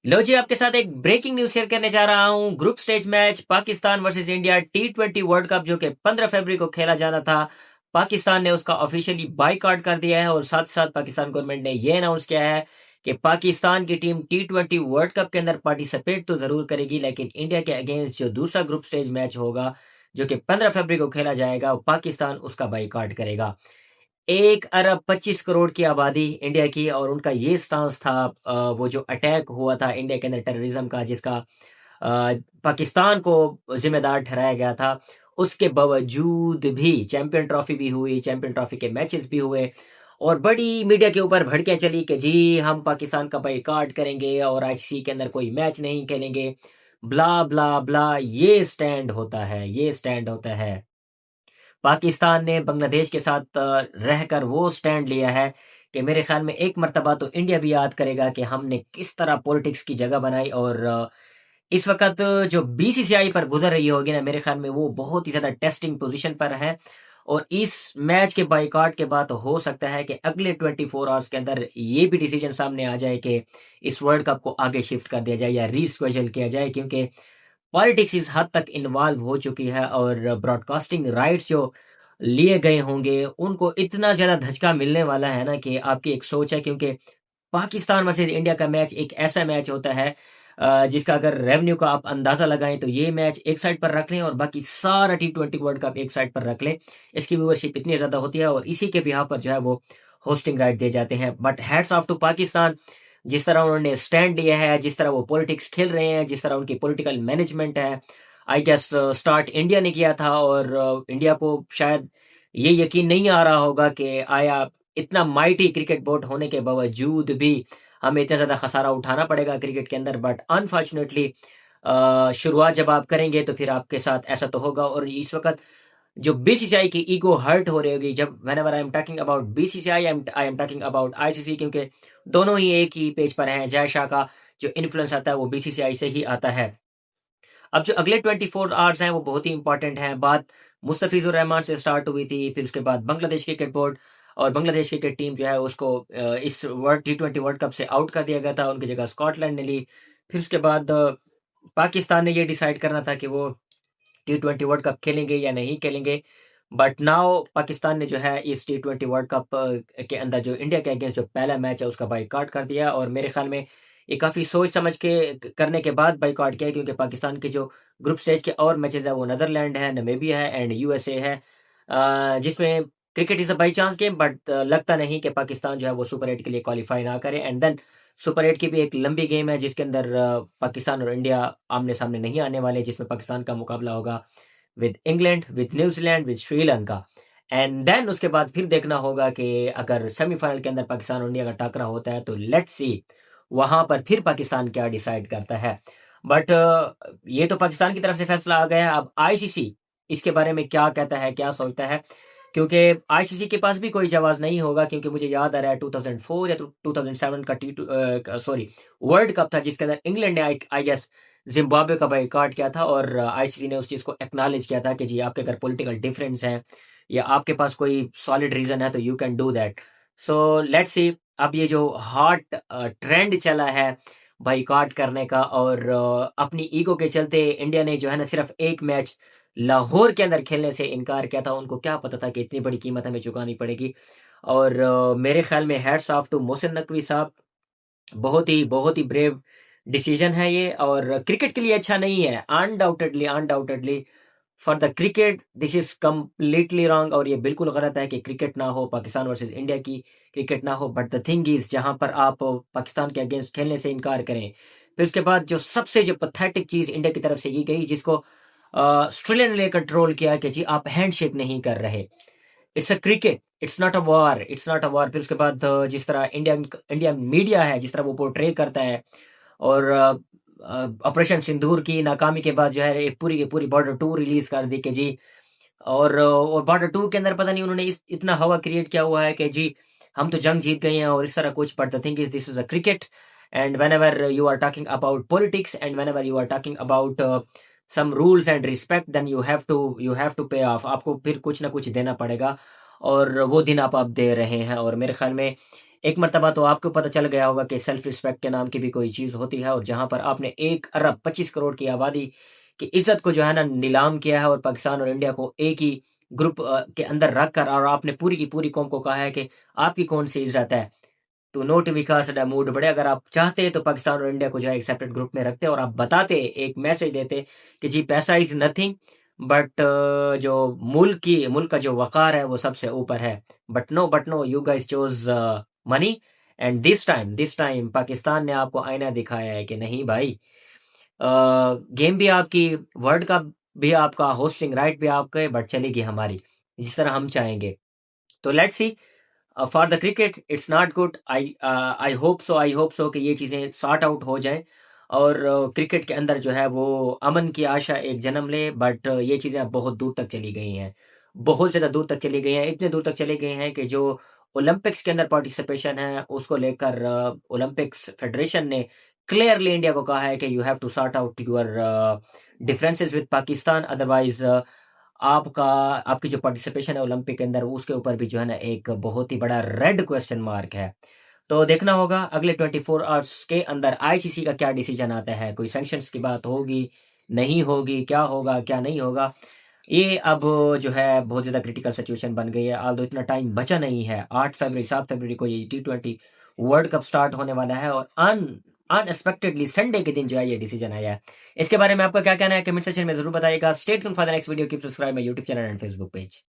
लो जी, आपके साथ एक ब्रेकिंग न्यूज शेयर करने जा रहा हूं। Group stage match Pakistan versus India T20 world cup जो कि 15 फरवरी को खेला जाना था, पाकिस्तान ने उसका ऑफिशियली बायकॉट कर दिया है। और साथ साथ पाकिस्तान गवर्नमेंट ने यह अनाउंस किया है कि पाकिस्तान की टीम T20 वर्ल्ड कप के अंदर पार्टिसिपेट तो जरूर करेगी, लेकिन इंडिया के अगेंस्ट जो दूसरा ग्रुप स्टेज मैच होगा जो कि 15 फरवरी को खेला जाएगा, पाकिस्तान उसका बायकॉट करेगा। 1 अरब 25 करोड़ की आबादी इंडिया की, और उनका ये स्टांस था वो जो अटैक हुआ था इंडिया के अंदर टेररिज्म का, जिसका पाकिस्तान को जिम्मेदार ठहराया गया था। उसके बावजूद भी चैंपियन ट्रॉफी भी हुई, चैंपियन ट्रॉफी के मैचेस भी हुए, और बड़ी मीडिया के ऊपर भड़कियां चली कि जी हम पाकिस्तान का बायकॉट करेंगे और आईसीसी के अंदर कोई मैच नहीं खेलेंगे, ब्ला ब्ला ब्ला। ये स्टैंड होता है, ये स्टैंड होता है। पाकिस्तान ने बांग्लादेश के साथ रहकर वो स्टैंड लिया है कि मेरे ख्याल में एक मर्तबा तो इंडिया भी याद करेगा कि हमने किस तरह पॉलिटिक्स की जगह बनाई। और इस वक्त जो बीसीसीआई पर गुजर रही होगी ना, मेरे ख्याल में वो बहुत ही ज़्यादा टेस्टिंग पोजीशन पर है। और इस मैच के बाइकआउट के बाद तो हो सकता है कि अगले 24 आवर्स के अंदर ये भी डिसीजन सामने आ जाए कि इस वर्ल्ड कप को आगे शिफ्ट कर दिया जाए या रीस्केड्यूल किया जाए, क्योंकि पॉलिटिक्स इस हद तक इन्वॉल्व हो चुकी है। और ब्रॉडकास्टिंग राइट्स जो लिए गए होंगे उनको इतना ज़्यादा धचका मिलने वाला है ना कि आपकी एक सोच है। क्योंकि पाकिस्तान वर्सेस इंडिया का मैच एक ऐसा मैच होता है जिसका अगर रेवेन्यू का आप अंदाज़ा लगाएं तो ये मैच एक साइड पर रख लें और बाकी सारा T20 वर्ल्ड कप एक साइड पर रख लें, इसकी व्यूवरशिप इतनी ज़्यादा होती है और इसी के बिहाफ पर जो है वो होस्टिंग राइट दिए जाते हैं। But hats off to Pakistan, जिस तरह उन्होंने स्टैंड लिया है, जिस तरह वो पॉलिटिक्स खेल रहे हैं, जिस तरह उनकी पॉलिटिकल मैनेजमेंट है। आई गेस स्टार्ट इंडिया ने किया था, और इंडिया को शायद ये यकीन नहीं आ रहा होगा कि आया इतना माइटी क्रिकेट बोर्ड होने के बावजूद भी हमें इतना ज़्यादा खसारा उठाना पड़ेगा क्रिकेट के अंदर। बट अनफॉर्चुनेटली शुरुआत जब आप करेंगे तो फिर आपके साथ ऐसा तो होगा। और इस वक्त जो बीसीसीआई की ईगो हर्ट हो रही होगी, जब whenever I am talking about BCCI I am talking about ICC, क्योंकि दोनों ही एक ही पेज पर हैं। जय शाह का जो इन्फ्लुएंस आता है वो बीसीसीआई से ही आता है। अब जो अगले 24 आवर्स हैं वो बहुत ही इंपॉर्टेंट हैं। बात मुस्तफिजुर रहमान से स्टार्ट हुई थी, फिर उसके बाद बांग्लादेश क्रिकेट बोर्ड और बांग्लादेश क्रिकेट टीम जो है उसको इस T20 वर्ल्ड कप से आउट कर दिया गया था, उनकी जगह स्कॉटलैंड ने ली। फिर उसके बाद पाकिस्तान ने ये डिसाइड करना था कि वो T20 वर्ल्ड कप खेलेंगे या नहीं खेलेंगे। बट नाउ पाकिस्तान ने जो है इस T20 वर्ल्ड कप के अंदर जो इंडिया के अगेंस्ट जो पहला मैच है उसका बाइकआउट कर दिया। और मेरे ख्याल में ये काफ़ी सोच समझ के करने के बाद बाइकआउट किया, क्योंकि पाकिस्तान के जो ग्रुप स्टेज के और मैचेस है वो नीदरलैंड है, नमीबिया है एंड यूएसए है, जिसमें cricket is a by chance game. But लगता नहीं कि पाकिस्तान जो है वो सुपर 8 के लिए क्वालिफाई ना करे। एंड देन सुपर 8 की भी एक लंबी गेम है जिसके अंदर पाकिस्तान और इंडिया आमने सामने नहीं आने वाले, जिसमें पाकिस्तान का मुकाबला होगा with England, with New Zealand, with Sri Lanka. And then उसके बाद फिर देखना होगा कि अगर सेमीफाइनल के अंदर पाकिस्तान और इंडिया का टकरा होता है तो लेट्स सी वहां पर फिर पाकिस्तान क्या डिसाइड करता है। बट ये तो पाकिस्तान की तरफ से फैसला आ गया है। अब आईसीसी इसके बारे में क्या कहता है, क्या सोचता है, क्योंकि आईसीसी के पास भी कोई जवाब नहीं होगा। क्योंकि मुझे याद आ रहा है 2004 या 2007 का वर्ल्ड कप था जिसके अंदर इंग्लैंड ने आई गेस जिम्बाब्वे का बाइकआउट किया था, और आईसीसी ने उस चीज़ को एक्नॉलेज किया था कि जी आपके अगर पॉलिटिकल डिफरेंस है या आपके पास कोई सॉलिड रीज़न है तो you can do that. So let's see अब ये जो हॉट ट्रेंड चला है बाइकआउट करने का, और अपनी ईगो के चलते इंडिया ने जो है ना सिर्फ एक मैच लाहौर के अंदर खेलने से इनकार किया था। उनको क्या पता था कि इतनी बड़ी कीमत हमें चुकानी पड़ेगी। और मेरे ख्याल में hats off to Mohsin Naqvi साहब, बहुत ही ब्रेव डिसीजन है ये, और क्रिकेट के लिए अच्छा नहीं है। Undoubtedly undoubtedly for the cricket this is completely wrong, और ये बिल्कुल गलत है कि क्रिकेट ना हो, पाकिस्तान वर्सेस इंडिया की क्रिकेट ना हो। बट द थिंग इज जहां पर आप पाकिस्तान के अगेंस्ट खेलने से इनकार करें, फिर उसके बाद जो सबसे जो पथेटिक चीज इंडिया की तरफ से की गई, जिसको ऑस्ट्रेलिया ने कंट्रोल किया कि जी आप हैंडशेक नहीं कर रहे, it's a cricket, it's not a war, it's not a war. फिर उसके बाद जिस तरह इंडियन मीडिया है जिस तरह वो पोर्ट्रे करता है, और ऑपरेशन सिंदूर की नाकामी के बाद जो है एक पूरी की पूरी बॉर्डर 2 रिलीज कर दी कि जी, और बॉर्डर 2 के अंदर पता नहीं उन्होंने इतना हवा क्रिएट किया हुआ है कि जी हम तो जंग जीत गए हैं और इस तरह कुछ। But the thing is this is a cricket, and whenever you are talking about politics and whenever you are talking about some rules and respect, then you have to pay off, आपको फिर कुछ ना कुछ देना पड़ेगा। और वो दिन आप दे रहे हैं। और मेरे ख्याल में एक मर्तबा तो आपको पता चल गया होगा कि सेल्फ रिस्पेक्ट के नाम की भी कोई चीज़ होती है, और जहाँ पर आपने 1 अरब 25 करोड़ की आबादी की इज़्ज़त को जो है ना नीलाम किया है, और पाकिस्तान और इंडिया को एक ही ग्रुप के अंदर रख कर, और आपने पूरी की पूरी कौम को कहा है कि आपकी कौन-सी इज़्ज़त है। तो नोट विकास दा मूड बढ़े। अगर आप चाहते तो पाकिस्तान और इंडिया को जो है एक सेपरेट ग्रुप में रखते, और आप बताते, एक मैसेज देते कि जी पैसा इज़ नथिंग, बट जो मुल्क का जो वक़ार है वो सबसे ऊपर है। But no you guys chose money, and this time Pakistan ने आपको आईना दिखाया है कि नहीं भाई, गेम भी आपकी, वर्ल्ड कप भी आपका, होस्टिंग राइट भी आपके, बट चलेगी हमारी, जिस तरह हम चाहेंगे। तो let's see. For the cricket it's not good. I hope so कि ये चीज़ें सॉर्ट आउट हो जाएं, और क्रिकेट के अंदर जो है वो अमन की आशा एक जन्म ले। बट ये चीज़ें अब बहुत दूर तक चली गई हैं, बहुत ज़्यादा दूर तक चली गई हैं। इतने दूर तक चली गई हैं कि जो ओलंपिक्स के अंदर पार्टिसिपेशन है उसको लेकर ओलंपिक्स फेडरेशन ने क्लियरली इंडिया को कहा है कि you have to sort out your differences with Pakistan, otherwise आपका आपकी जो पार्टिसिपेशन है ओलंपिक के अंदर उसके ऊपर भी जो है ना एक बहुत ही बड़ा रेड क्वेश्चन मार्क है। तो देखना होगा अगले 24 आवर्स के अंदर आईसीसी का क्या डिसीजन आता है। कोई सैंक्शंस की बात होगी, नहीं होगी, क्या होगा क्या नहीं होगा, ये अब जो है बहुत ज़्यादा क्रिटिकल सिचुएशन बन गई है। आल्दो इतना टाइम बचा नहीं है, 8 फरवरी 7 फरवरी को ये T20 वर्ल्ड कप स्टार्ट होने वाला है, और अनएक्सपेक्टेडली संडे के दिन जो है ये डिसीजन आया है। इसके बारे में आपका क्या कहना है कमेंट सेक्शन में जरूर बताइएगा। Stay tuned for the next video, keep subscribe my YouTube channel and Facebook page.